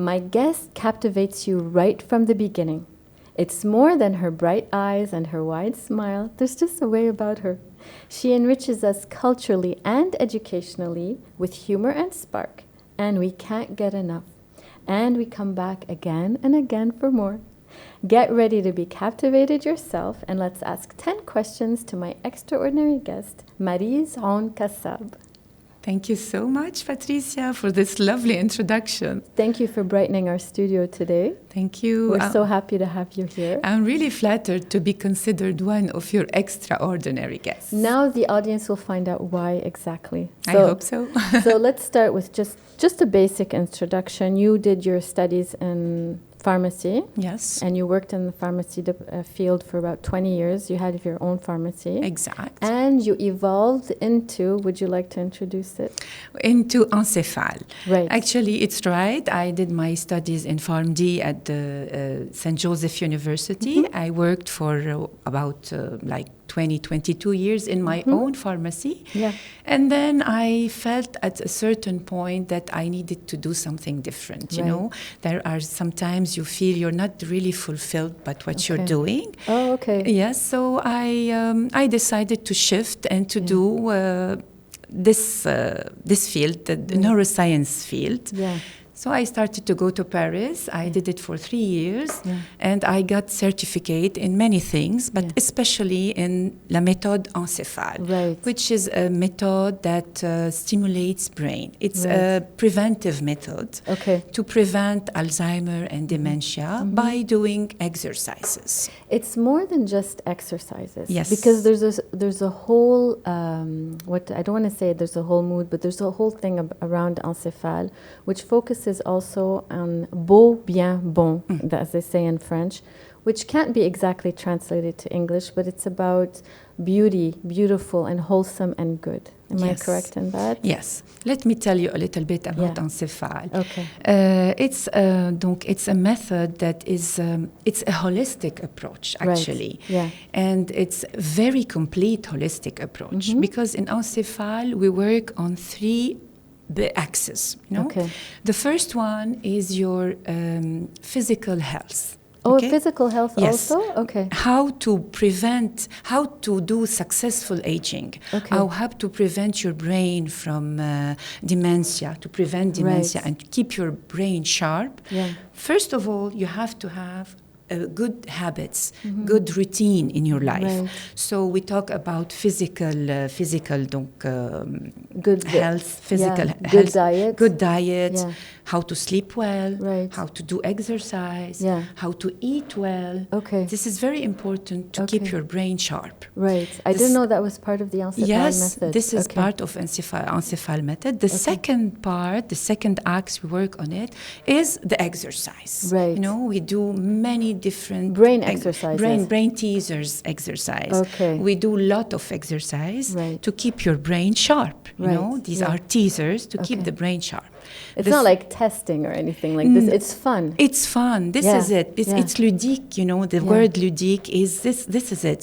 My guest captivates you right from the beginning. It's more than her bright eyes and her wide smile. There's just a way about her. She enriches us culturally and educationally with humor and spark, and we can't get enough. And we come back again and again for more. Get ready to be captivated yourself, and let's ask 10 questions to my extraordinary guest, Marise Aoun Kassab. Thank you so much, Patricia, for this lovely introduction. Thank you for brightening our studio today. Thank you. We're so happy to have you here. I'm really flattered to be considered one of your extraordinary guests. Now the audience will find out why exactly. I hope so. So let's start with just a basic introduction. You did your studies in pharmacy. Yes. And you worked in the pharmacy field for about 20 years. You had your own pharmacy. Exact. And you evolved into, would you like to introduce it? Into Encefal. Right. Actually, it's right. I did my studies in PharmD at the St. Joseph University. Mm-hmm. I worked for about 22 years in my own pharmacy. Yeah. And then I felt at a certain point that I needed to do something different. You know, there are sometimes you feel you're not really fulfilled by what you're doing. Oh, okay. Yes. So I decided to shift and to do this field, the neuroscience field. Yeah. So I started to go to Paris. I did it for 3 years, and I got certificate in many things, but especially in la méthode Encefal, which is a method that stimulates brain. It's a preventive method to prevent Alzheimer and dementia by doing exercises. It's more than just exercises. Yes. Because there's a whole, I don't want to say there's a whole mood, but there's a whole thing around Encefal, which focuses also on beau, bien, bon, as they say in French, which can't be exactly translated to English, but it's about beauty, beautiful and wholesome and good. Am I correct in that? Yes. Let me tell you a little bit about Encefal. Okay. It's a method that is it's a holistic approach actually, and it's a very complete holistic approach because in Encefal we work on 3 axes. The first one is your physical health. Oh, physical health also? Okay. How to do successful aging. How to prevent your brain from dementia, to prevent dementia and keep your brain sharp. First of all, you have to have good habits, good routine in your life. So we talk about physical, good health, good diet, how to sleep well, how to do exercise, how to eat well. This is very important to keep your brain sharp. I didn't know that was part of the Encefal method. Yes, this is part of Encefal method. The second part, the second axe we work on it, is the exercise. We do many different brain exercises, brain teasers exercise. We do a lot of exercise to keep your brain sharp. These are teasers to keep the brain sharp. It's not like testing or anything like this. It's fun. It's fun. This is it. It's ludique. The word ludique is this. This is it.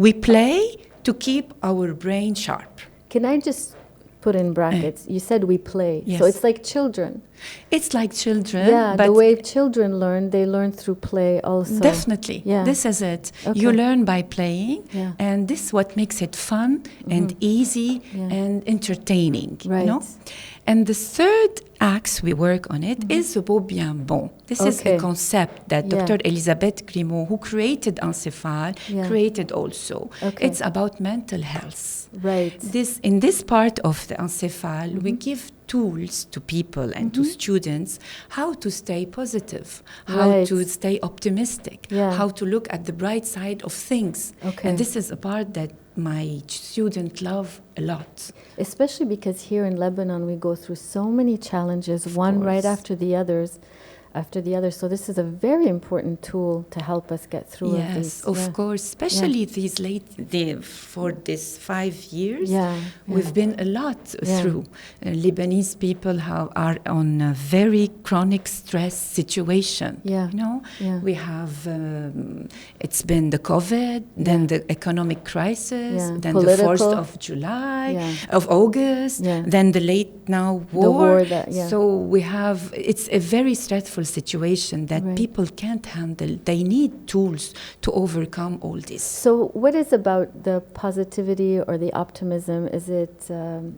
We play to keep our brain sharp. Can I just put in brackets? You said we play. So it's like children. It's like children. Yeah, but the way children learn, they learn through play also. Definitely. This is it. You learn by playing, and this is what makes it fun and easy and entertaining. And the third axe we work on it is the beau, bien, bon. This is a concept that Dr. Elisabeth Grimaud, who created Encefal, created also. It's about mental health. In this part of the Encefal, we give tools to people and to students how to stay positive, how to stay optimistic, how to look at the bright side of things. And this is a part that my students love a lot. Especially because here in Lebanon we go through so many challenges, one right after the others. So this is a very important tool to help us get through these. Yes, of course. Especially for these 5 years, we've been a lot through. Lebanese people are on a very chronic stress situation. We have, it's been the COVID, then the economic crisis, then the 4th of July, of August, then the late now war. So we have, it's a very stressful situation that people can't handle. They need tools to overcome all this. So what is about the positivity or the optimism? Is it,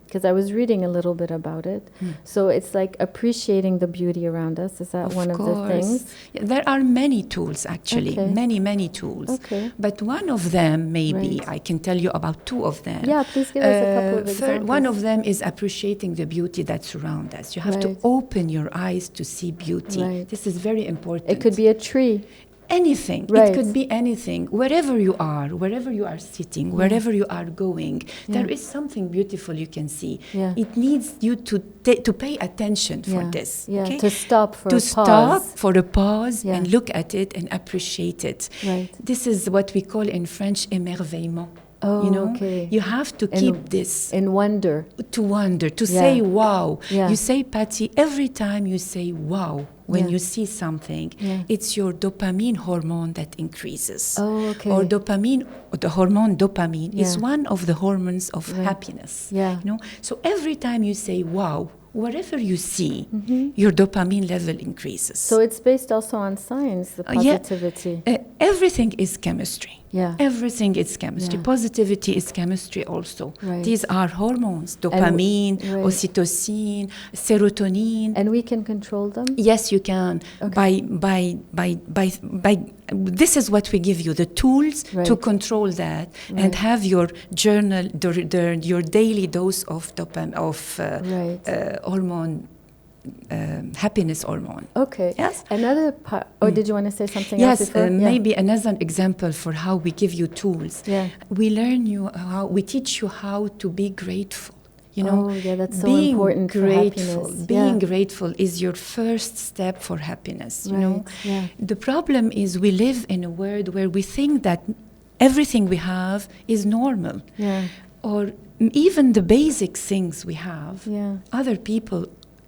because I was reading a little bit about it, so it's like appreciating the beauty around us. Is that one of the things? Yeah, there are many tools, actually, many tools. Okay. But one of them, maybe, I can tell you about two of them. Yeah, please give us a couple of examples. One of them is appreciating the beauty that surrounds us. You have to open your eyes to see beauty. This is very important. It could be a tree. Anything. It could be anything. Wherever you are sitting, wherever you are going, there is something beautiful you can see. It needs you to pay attention for this. Okay? To stop for a pause. Stop for a pause and look at it and appreciate it. This is what we call in French émerveillement. Oh, you know, you have to keep this. In wonder. To wonder, to say wow. You say, Patty, every time you say wow, when you see something, it's your dopamine hormone that increases. Oh, okay. Or dopamine, the hormone dopamine is one of the hormones of happiness. You know? So every time you say wow, whatever you see, your dopamine level increases. So it's based also on science, the positivity. Everything is chemistry. Everything is chemistry. Positivity is chemistry also. These are hormones: dopamine, oxytocin, serotonin. And we can control them? Yes, you can. By this is what we give you, the tools to control that and have your journal, your daily dose of dopamine, of hormone. Happiness hormone. Okay. Yes. Another part. Or did you want to say something else? Yes. Maybe another example for how we give you tools. We teach you how to be grateful. You know, that's so important for happiness. Being grateful is your first step for happiness. You know, the problem is we live in a world where we think that everything we have is normal. Or even the basic things we have, other people.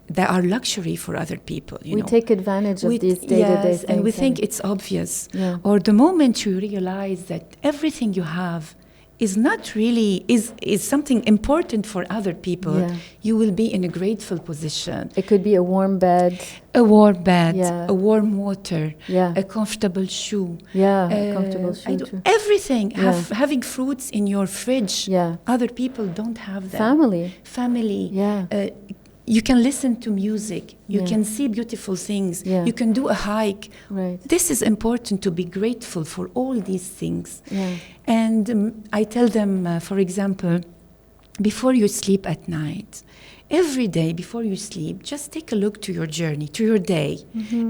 They are luxury for other people. We take advantage of these day-to-day things. And we think it's obvious. Or the moment you realize that everything you have is not really, is something important for other people, you will be in a grateful position. It could be a warm bed. A warm bed, a warm water, a comfortable shoe. A comfortable shoe too. Everything. Having fruits in your fridge. Other people don't have that. Family. You can listen to music. You can see beautiful things. You can do a hike. This is important to be grateful for all these things. And I tell them, for example, before you sleep at night, every day before you sleep, just take a look to your journey, to your day,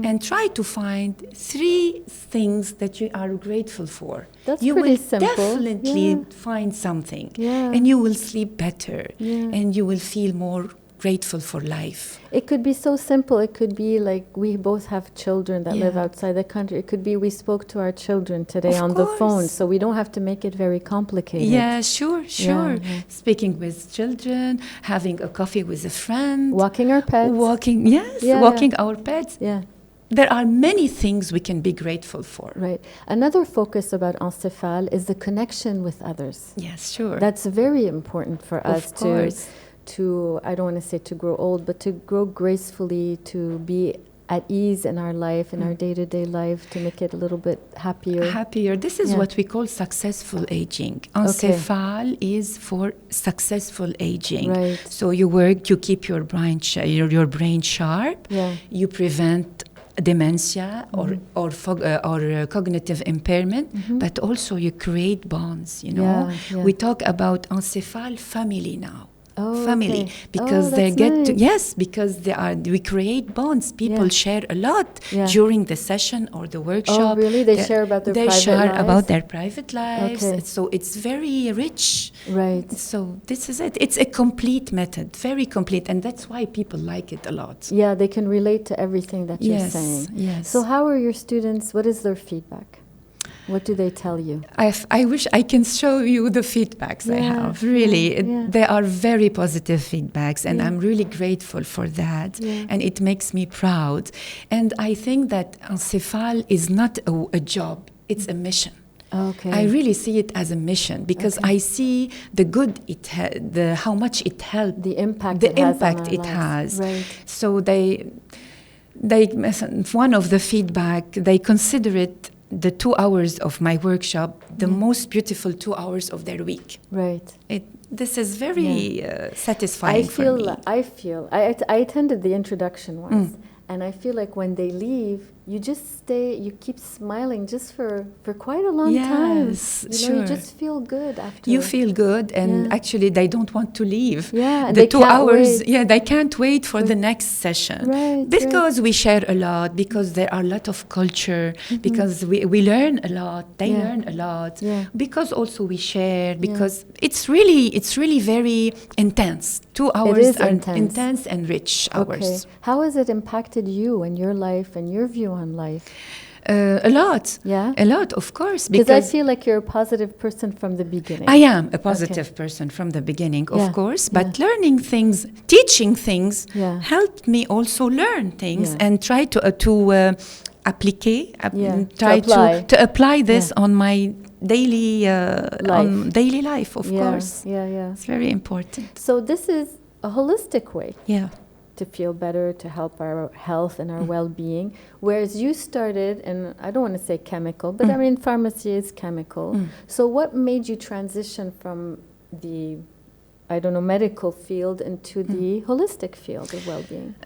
and try to find 3 things that you are grateful for. That's you pretty will simple. Definitely find something, and you will sleep better, and you will feel more grateful for life. It could be so simple. It could be like we both have children that live outside the country. It could be we spoke to our children today on the phone, so we don't have to make it very complicated. Yeah, sure. Speaking with children, having a coffee with a friend. Walking our pets. Walking our pets. There are many things we can be grateful for. Another focus about Encefal is the connection with others. Yes, sure. That's very important for us to, I don't want to say to grow old, but to grow gracefully, to be at ease in our life, in our day-to-day life, to make it a little bit happier. This is what we call successful aging. Encefal is for successful aging. So you work, you keep your brain sharp, you prevent dementia or cognitive impairment, but also you create bonds, you know. We talk about Encefal family now. Family, because they get because we create bonds. People share a lot during the session or the workshop. Oh, really? They share about their private lives? About their private lives. So it's very rich. So this is it. It's a complete method, very complete, and that's why people like it a lot. They can relate to everything that you're saying. So how are your students? What is their feedback? What do they tell you? I wish I can show you the feedbacks I have. Really, they are very positive feedbacks, and I'm really grateful for that. And it makes me proud. And I think that Encefal is not a job; it's a mission. I really see it as a mission because I see the good how much it helped, the impact it has. So one of the feedback, they consider it the 2 hours of my workshop the most beautiful 2 hours of their week. Right. This is very satisfying for me. I attended the introduction once, and I feel like when they leave, you just stay, you keep smiling just for quite a long time. Yes, You just feel good after. You feel good, and actually they don't want to leave. Yeah, and the they 2 can't hours, wait. they can't wait for the next session. Right, because we share a lot, because there are a lot of culture, because we learn a lot, they learn a lot, because also we share, because it's really very intense. 2 hours are intense and rich hours. How has it impacted you and your life and your view on life? A lot. Yeah? A lot, of course. Because I feel like you're a positive person from the beginning. I am a positive person from the beginning, of course. But learning things, teaching things, helped me also learn things and try to apply this on my daily life, of course. It's very important. So this is a holistic way. Yeah. To feel better, to help our health and our well-being. Whereas you started, and I don't want to say chemical, but I mean pharmacy is chemical. So what made you transition from the, medical field into the holistic field of well-being?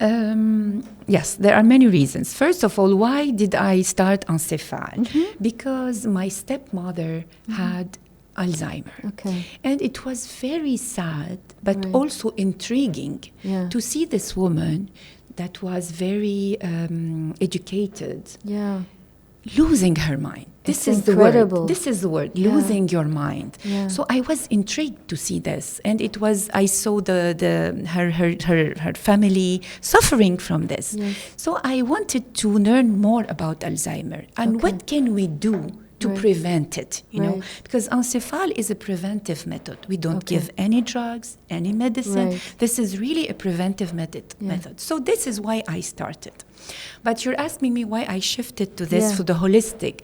Yes, there are many reasons. First of all, why did I start Encefal? Because my stepmother had Alzheimer. Okay. And it was very sad, but also intriguing to see this woman that was very educated losing her mind. This is incredible. the word, losing your mind. So I was intrigued to see this, and I saw her family suffering from this. So I wanted to learn more about Alzheimer and what can we do to prevent it, you know, because Encefal is a preventive method. We don't give any drugs, any medicine. This is really a preventive method. So this is why I started. But you're asking me why I shifted to this, for the holistic.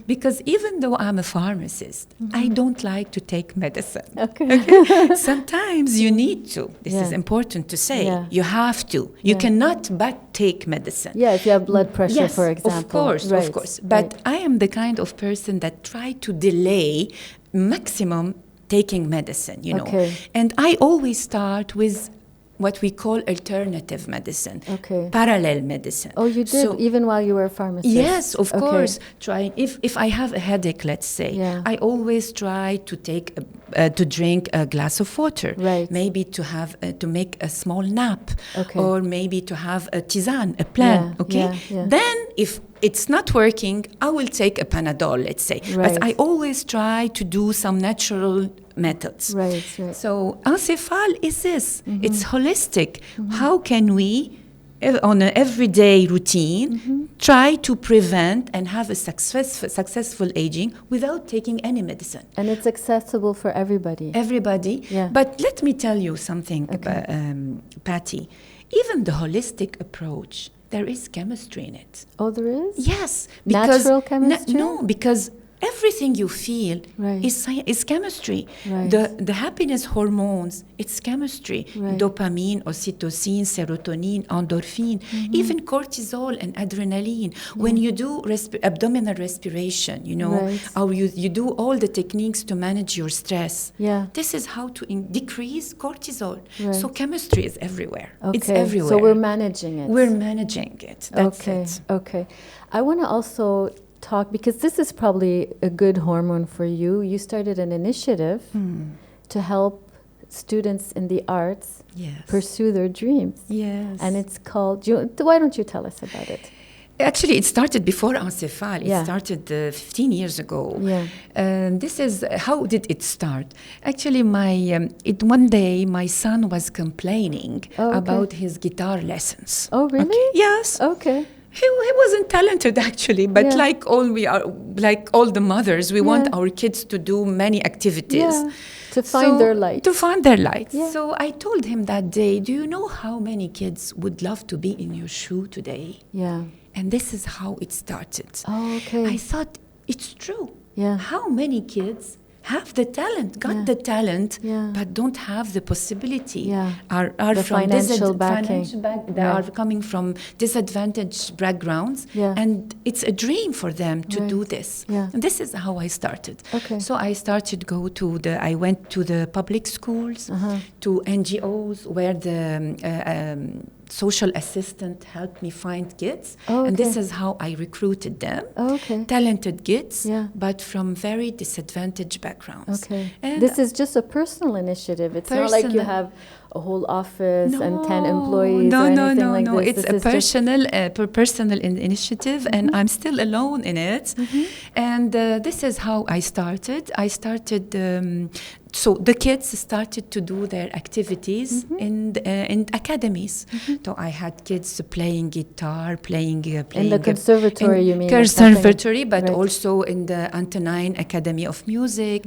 Because even though I'm a pharmacist, I don't like to take medicine. Okay? Sometimes you need to. This is important to say. You have to. You cannot but take medicine. Yeah, if you have blood pressure, for example. Of course. But I am the kind of person that try to delay maximum taking medicine, you know. And I always start with what we call alternative medicine, parallel medicine. Oh, you did, even while you were a pharmacist? Yes, of course. Trying, if I have a headache, let's say, I always try to take to drink a glass of water. Maybe to make a small nap, or maybe to have a tisane, a plan. Then, if it's not working, I will take a Panadol, let's say. But I always try to do some natural methods. So Encefal is this. It's holistic. How can we, on an everyday routine, try to prevent and have a successful aging without taking any medicine? And it's accessible for everybody. Everybody. But let me tell you something, Patty. Even the holistic approach, there is chemistry in it. Oh, there is? Yes. Natural chemistry? No, because everything you feel is chemistry. The happiness hormones, it's chemistry. Dopamine, oxytocin, serotonin, endorphin, even cortisol and adrenaline. When you do abdominal respiration, you know, or you do all the techniques to manage your stress, this is how to decrease cortisol. So chemistry is everywhere. It's everywhere. So we're managing it. We're managing it. That's it. Okay. I want to also talk, because this is probably a good hormone for you. You started an initiative to help students in the arts pursue their dreams. And it's called, why don't you tell us about it? Actually, it started before Encefal. It started 15 years ago. This is, how did it start? Actually, one day, my son was complaining about his guitar lessons. Oh, really? Yes. Okay. He wasn't talented, actually, but like all the mothers, we want our kids to do many activities. To find their light. To find their light. So I told him that day, do you know how many kids would love to be in your shoe today? And this is how it started. Oh, okay. I thought, it's true. Yeah. How many kids have the talent, got the talent, but don't have the possibility. Are the from financial backing. They are coming from disadvantaged backgrounds, and it's a dream for them to do this. And this is how I started. So I started I went to the public schools, to NGOs where the social assistant helped me find kids, and this is how I recruited them. Talented kids, but from very disadvantaged backgrounds. And this is just a personal initiative. It's not like you have a whole office and 10 employees or anything like this. It's a personal initiative, and I'm still alone in it. And this is how I started. So the kids started to do their activities in academies. So I had kids playing guitar, playing in the conservatory. You mean conservatory, but also in the Antonine Academy of Music,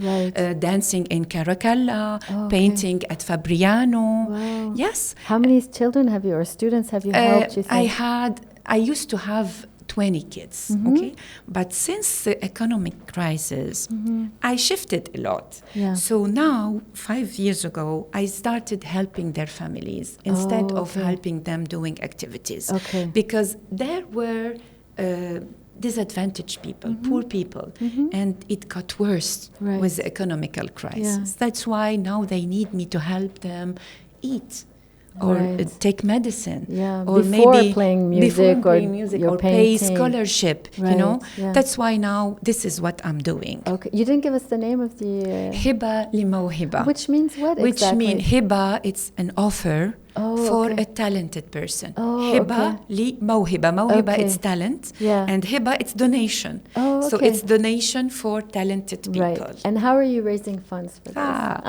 dancing in Caracalla, painting at Fabriano. Wow. Yes. How many children have you or students have you helped? I used to have 20 kids, okay? But since the economic crisis, I shifted a lot. So now, 5 years ago, I started helping their families instead of helping them doing activities. Because there were disadvantaged people, poor people, and it got worse with the economical crisis. That's why now they need me to help them eat or take medicine, or before maybe playing music or pay scholarship. You know, that's why now this is what I'm doing. You didn't give us the name of the Hiba Limawhiba, which means what exactly? Which means Hiba, it's an offer for a talented person. Hiba li mawhiba. Mawhiba, it's talent, and hiba, it's donation. So it's donation for talented people. And how are you raising funds for this?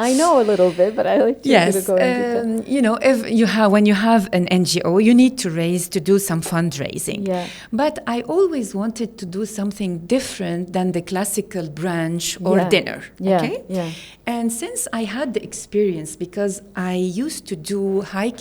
I know a little bit, but I like you to go into detail. You know, when you have an NGO, you need to do some fundraising. But I always wanted to do something different than the classical brunch or dinner. And since I had the experience, because I used to do hiking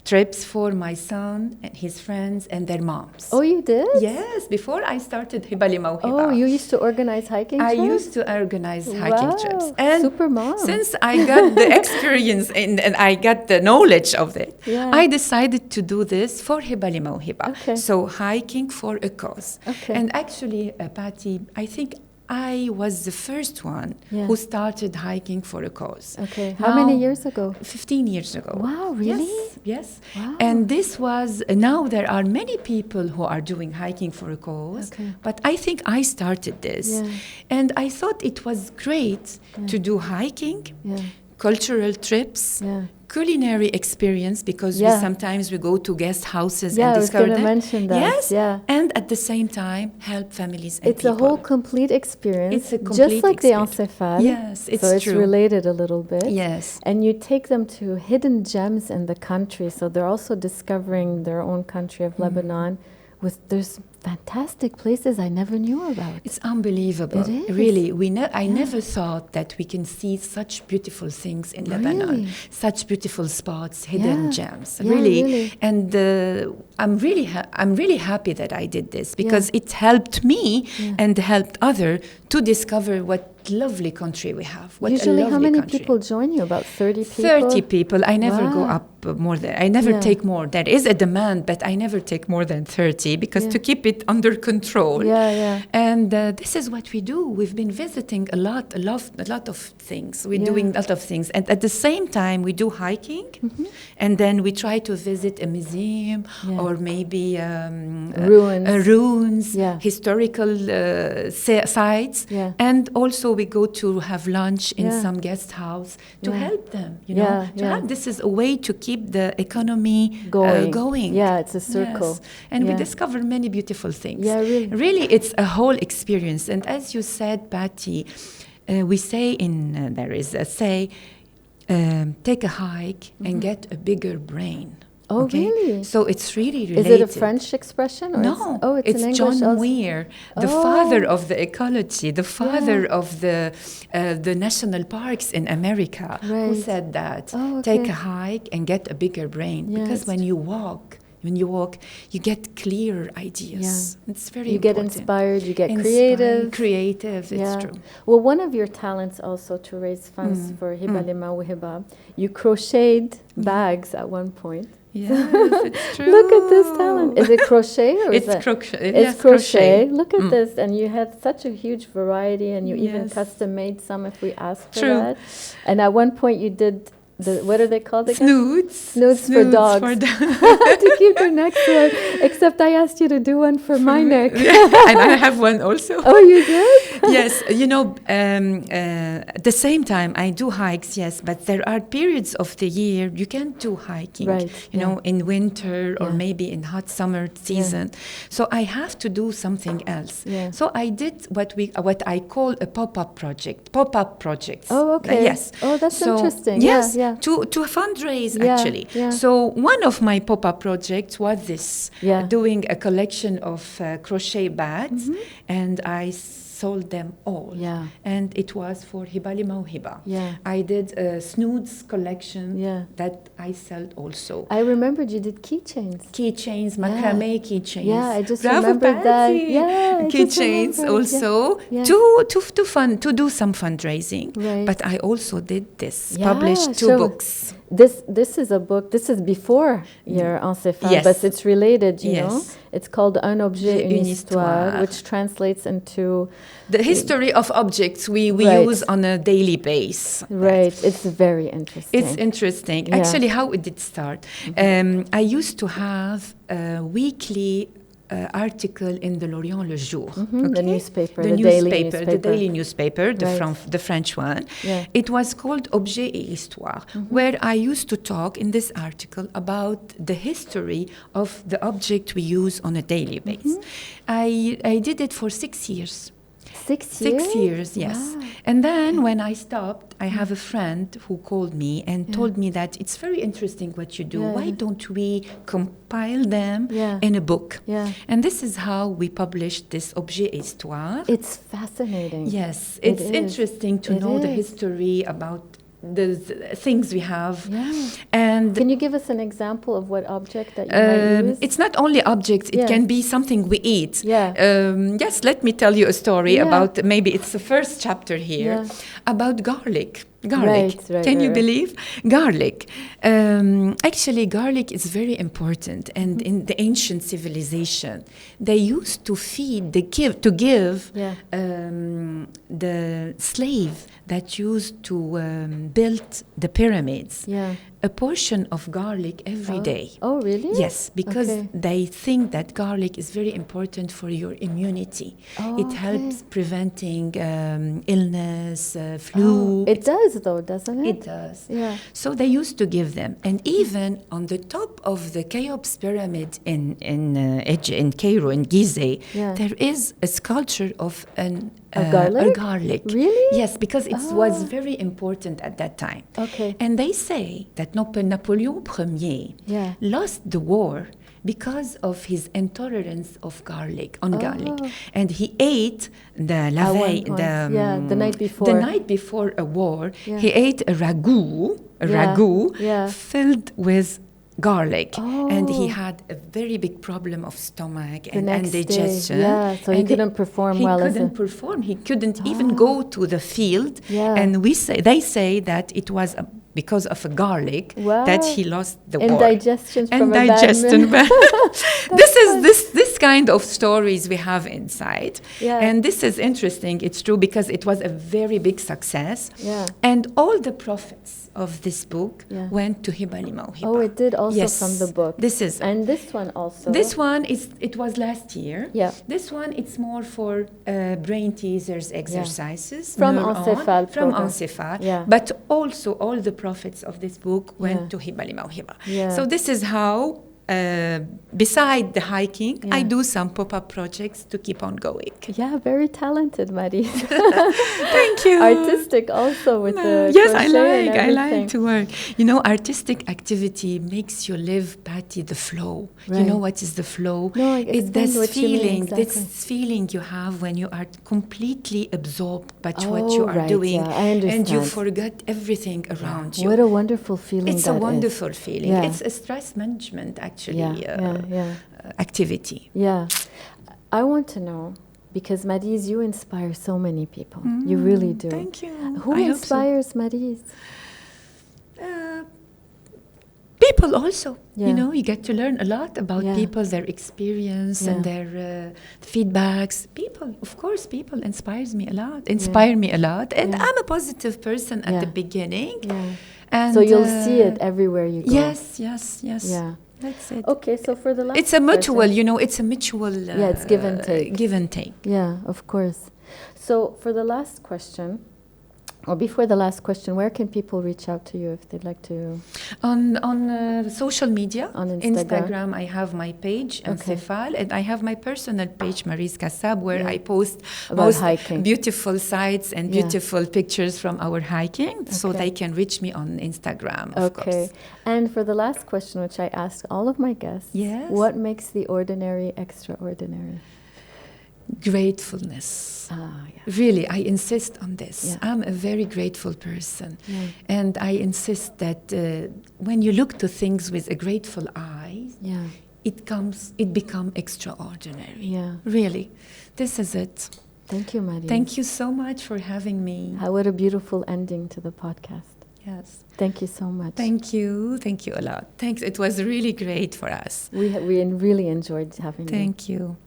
trips for my son and his friends and their moms. Oh, you did? Yes, before I started Hiba Limawhiba. Oh, you used to organize hiking trips? I used to organize hiking trips. And super mom. Since I got the experience and I got the knowledge of it, I decided to do this for Hiba Limawhiba. So hiking for a cause. And actually, Patty, I think I was the first one who started hiking for a cause. How many years ago? 15 years ago. Wow, really? Yes. Wow. And this was, now there are many people who are doing hiking for a cause, but I think I started this. And I thought it was great to do hiking, cultural trips, culinary experience, because sometimes we go to guest houses and discover them. I was going to mention that. Yes, and at the same time help families and people. It's a whole complete experience. It's a complete just like experience. The Encefal. Yes, it's true. So it's true. related a little bit. Yes. And you take them to hidden gems in the country. So they're also discovering their own country of Lebanon. There's fantastic places I never knew about. It's unbelievable. It is. Really, I never thought that we can see such beautiful things in Lebanon, such beautiful spots, hidden gems. Really. And I'm really happy that I did this, because it helped me and helped others to discover what lovely country we have. Usually, how many people join you? About 30 people? 30 people. I never go up more than, I never take more. There is a demand, but I never take more than 30, because to keep it under control. And this is what we do. We've been visiting a lot of things. We're doing a lot of things. And at the same time, we do hiking, and then we try to visit a museum or maybe ruins, historical sites. And also we go to have lunch in some guest house to help them, you know. This is a way to keep the economy going. Yeah, it's a circle. Yes. And we discover many beautiful things. Yeah, really. Really, it's a whole experience. And as you said, Patty, we say there is a say, take a hike and get a bigger brain. Oh, really? So it's really related. Is it a French expression? Or no, it's an English John also? Muir, the father of the ecology, the father of the national parks in America, who said that, take a hike and get a bigger brain. Because when you walk, when you walk, you get clear ideas. It's very you important. You get inspired, you get creative. Creative, it's true. Well, one of your talents also to raise funds for Hiba Lima Hiba, you crocheted bags at one point. Yes, it's true. Look at this talent. Is it crochet or it's is it? Crochet. It's crochet. Look at this. And you have such a huge variety, and you even custom made some if we ask for that. And at one point you did what are they called again? Snoods for dogs. To keep their necks warm. Except I asked you to do one for my neck. And I have one also. Oh, you did? Yes. At the same time, I do hikes, yes. But there are periods of the year you can't do hiking. Right. You know, in winter or maybe in hot summer season. So I have to do something else. So I did what I call a pop-up project. Pop-up projects. Oh, okay. Yes. Oh, that's interesting. Yes. To fundraise, actually. So one of my pop-up projects was this, doing a collection of crochet bags, and I sold them all. And it was for Hiba Lima Hiba. I did a Snoods collection that I sold also. I remembered you did keychains. Macrame keychains. Yeah, I just remembered that. Yeah, keychains also to do some fundraising. Right. But I also did this, published two books. This is a book. This is before your Encefal, but it's related. You know, it's called Un objet, une histoire, which translates into the history of objects we use on a daily basis. Right. It's very interesting. It's interesting. Actually, how it did start. I used to have a weekly article in the L'Orient Le Jour. The newspaper, the daily newspaper, the French one. It was called Objet et Histoire, where I used to talk in this article about the history of the object we use on a daily basis. I did it for 6 years. 6 years? 6 years, yes. Wow. And then when I stopped, I have a friend who called me and told me that it's very interesting what you do. Why don't we compile them in a book? And this is how we published this Objet et Histoire. It's fascinating. Yes, it's interesting to know the history about the things we have. And can you give us an example of what object that you might use? It's not only objects, it can be something we eat. Yes, let me tell you a story about, maybe it's the first chapter here, about garlic. Can you believe? Garlic. Actually, garlic is very important, and in the ancient civilization, they used to give the slave that used to build the pyramids a portion of garlic every day. Oh, really? Yes, because they think that garlic is very important for your immunity. It helps preventing illness, flu. It does, though, doesn't it? It does. So they used to give them. And even on the top of the Cheops pyramid in Cairo, in Gizeh, there is a sculpture of a garlic. Really? Yes, because it was very important at that time. And they say that Napoleon Ier lost the war because of his intolerance of garlic, and he ate the night before. The night before a war, he ate a ragout filled with garlic, and he had a very big problem of stomach and indigestion. So he couldn't perform well. He couldn't perform. He couldn't even go to the field. And they say that it was because of a garlic that he lost the war. Indigestion from indigestion. This kind of stories we have inside. And this is interesting. It's true because it was a very big success. And all the profits of this book went to Hiba Lima Hiba. Oh, it did also from the book. And this one also. This one it was last year. This one it's more for brain teasers exercises from Encefal. From Encefal. But also all the profits of this book went to Hiba Lima Hiba. So this is how. Beside the hiking, I do some pop-up projects to keep on going. Yeah, very talented, Marise. Thank you. Artistic also with the I like to work. You know, artistic activity makes you live, Patty, the flow. You know what is the flow? No, it's this feeling, this feeling you have when you are completely absorbed by what you are doing, and you forget everything around you. What a wonderful feeling! It's a wonderful feeling. It's a stress management activity. actually activity. Yeah. I want to know, because Marise, you inspire so many people. You really do. Thank you. Who inspires Marise? People also, you get to learn a lot about people, their experience and their feedbacks. People, of course, people inspire me a lot. And I'm a positive person at the beginning. And so you'll see it everywhere you go. Yes. Yeah. That's it. Okay, so for the last it's a mutual, it's a mutual... it's give and take. Give and take. Yeah, of course. So for the last question, or before the last question, where can people reach out to you if they'd like to? On social media. On Instagram. I have my page, Encefal, and I have my personal page, Marise Kassab, where I post most hiking. Beautiful sites and beautiful pictures from our hiking, so they can reach me on Instagram, of course. And for the last question, which I ask all of my guests, what makes the ordinary extraordinary? Gratefulness. Really, I insist on this. I'm a very grateful person. And I insist that when you look to things with a grateful eye, it becomes extraordinary. Really, this is it. Thank you, Marise. Thank you so much for having me. What a beautiful ending to the podcast. Yes. Thank you so much. Thank you a lot. Thanks. It was really great for us. We really enjoyed having you. Thank you.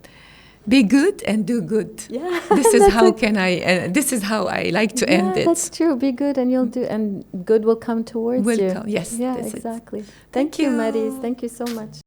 Be good and do good. Yeah, this is how this is how I like to end it. That's true. Be good and you'll do, and good will come towards you. Yes. Yeah, exactly. Thank you, Marise. Thank you so much.